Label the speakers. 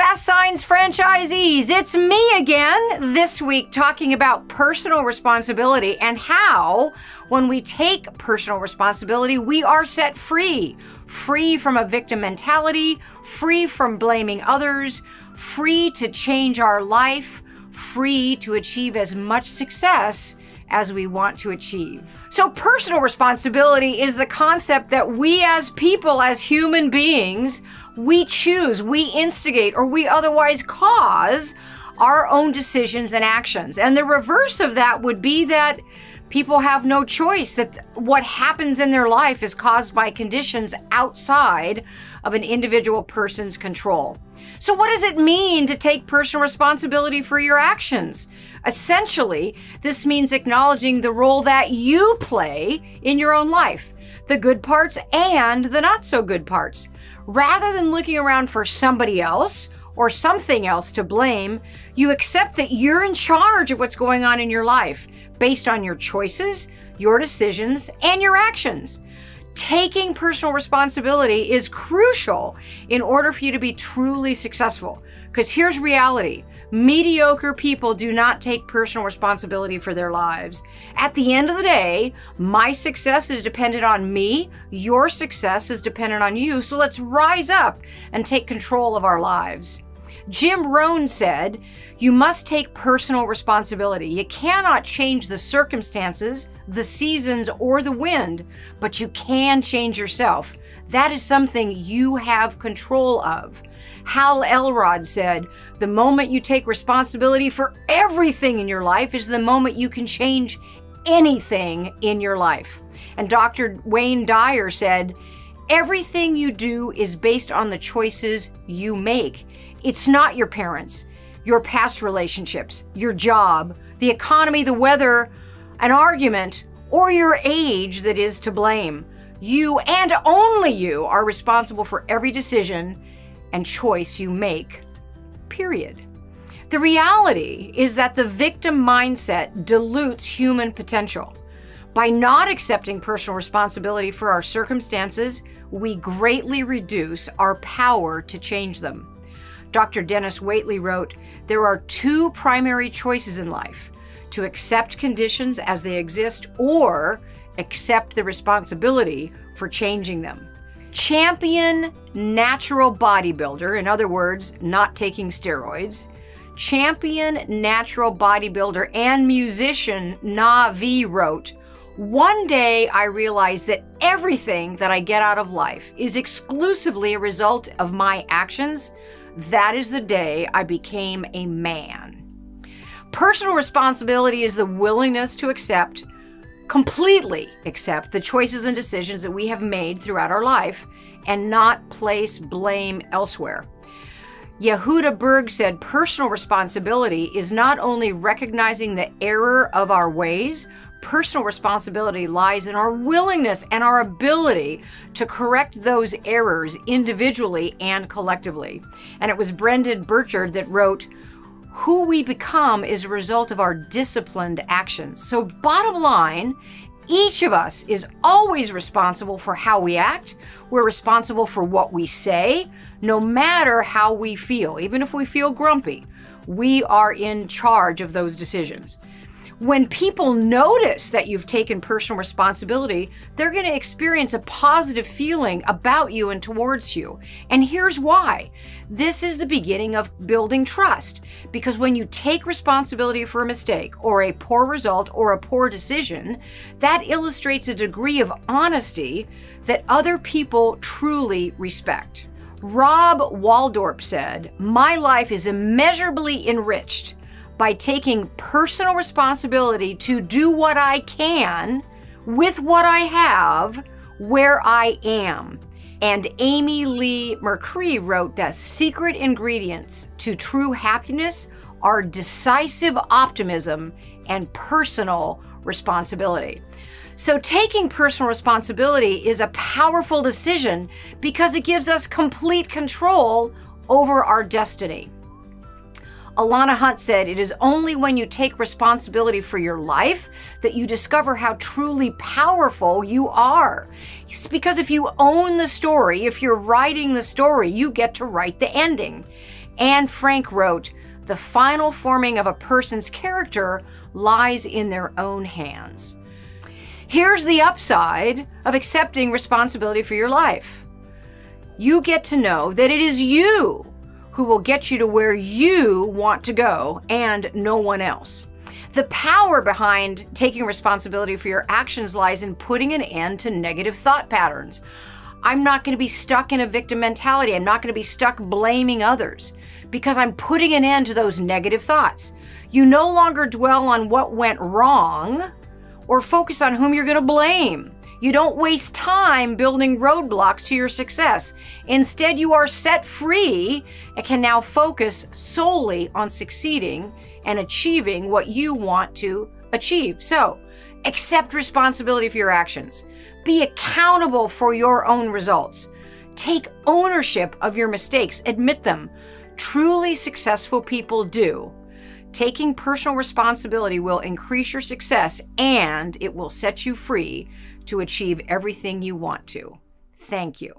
Speaker 1: FASTSIGNS franchisees, it's me again this week talking about personal responsibility and how when we take personal responsibility, we are set free. Free from a victim mentality, free from blaming others, free to change our life, free to achieve as much success as we want to achieve. So personal responsibility is the concept that we as people, as human beings, we choose, we instigate, or we otherwise cause our own decisions and actions. And the reverse of that would be that people have no choice, that what happens in their life is caused by conditions outside of an individual person's control. So what does it mean to take personal responsibility for your actions? Essentially, this means acknowledging the role that you play in your own life, the good parts and the not so good parts. Rather than looking around for somebody else or something else to blame, you accept that you're in charge of what's going on in your life based on your choices, your decisions, and your actions. Taking personal responsibility is crucial in order for you to be truly successful. Because here's reality. Mediocre people do not take personal responsibility for their lives. At the end of the day, my success is dependent on me. Your success is dependent on you. So let's rise up and take control of our lives. Jim Rohn said, "You must take personal responsibility. You cannot change the circumstances, the seasons, or the wind, but you can change yourself. That is something you have control of." Hal Elrod said, "The moment you take responsibility for everything in your life is the moment you can change anything in your life." And Dr. Wayne Dyer said, "Everything you do is based on the choices you make. It's not your parents, your past relationships, your job, the economy, the weather, an argument, or your age that is to blame. You and only you are responsible for every decision and choice you make, period." The reality is that the victim mindset dilutes human potential. By not accepting personal responsibility for our circumstances, we greatly reduce our power to change them. Dr. Dennis Waitley wrote, "There are two primary choices in life: to accept conditions as they exist or accept the responsibility for changing them." Champion natural bodybuilder, in other words, not taking steroids, champion natural bodybuilder and musician Navi wrote, "One day I realized that everything that I get out of life is exclusively a result of my actions. That is the day I became a man." Personal responsibility is the willingness to completely accept the choices and decisions that we have made throughout our life and not place blame elsewhere. Yehuda Berg said, "Personal responsibility is not only recognizing the error of our ways, personal responsibility lies in our willingness and our ability to correct those errors individually and collectively." And it was Brendan Burchard that wrote, "Who we become is a result of our disciplined actions." So bottom line, each of us is always responsible for how we act. We're responsible for what we say, no matter how we feel. Even if we feel grumpy, we are in charge of those decisions. When people notice that you've taken personal responsibility, they're going to experience a positive feeling about you and towards you. And here's why. This is the beginning of building trust. Because when you take responsibility for a mistake or a poor result or a poor decision, that illustrates a degree of honesty that other people truly respect. Rob Waldorp said, "My life is immeasurably enriched by taking personal responsibility to do what I can with what I have where I am." And Amy Lee McCree wrote that secret ingredients to true happiness are decisive optimism and personal responsibility. So taking personal responsibility is a powerful decision because it gives us complete control over our destiny. Alana Hunt said, "It is only when you take responsibility for your life that you discover how truly powerful you are." It's because if you own the story, if you're writing the story, you get to write the ending. Anne Frank wrote, "The final forming of a person's character lies in their own hands." Here's the upside of accepting responsibility for your life. You get to know that it is you who will get you to where you want to go and no one else. The power behind taking responsibility for your actions lies in putting an end to negative thought patterns. I'm not going to be stuck in a victim mentality. I'm not going to be stuck blaming others because I'm putting an end to those negative thoughts. You no longer dwell on what went wrong or focus on whom you're going to blame. You don't waste time building roadblocks to your success. Instead, you are set free and can now focus solely on succeeding and achieving what you want to achieve. So, accept responsibility for your actions. Be accountable for your own results. Take ownership of your mistakes. Admit them. Truly successful people do. Taking personal responsibility will increase your success and it will set you free to achieve everything you want to. Thank you.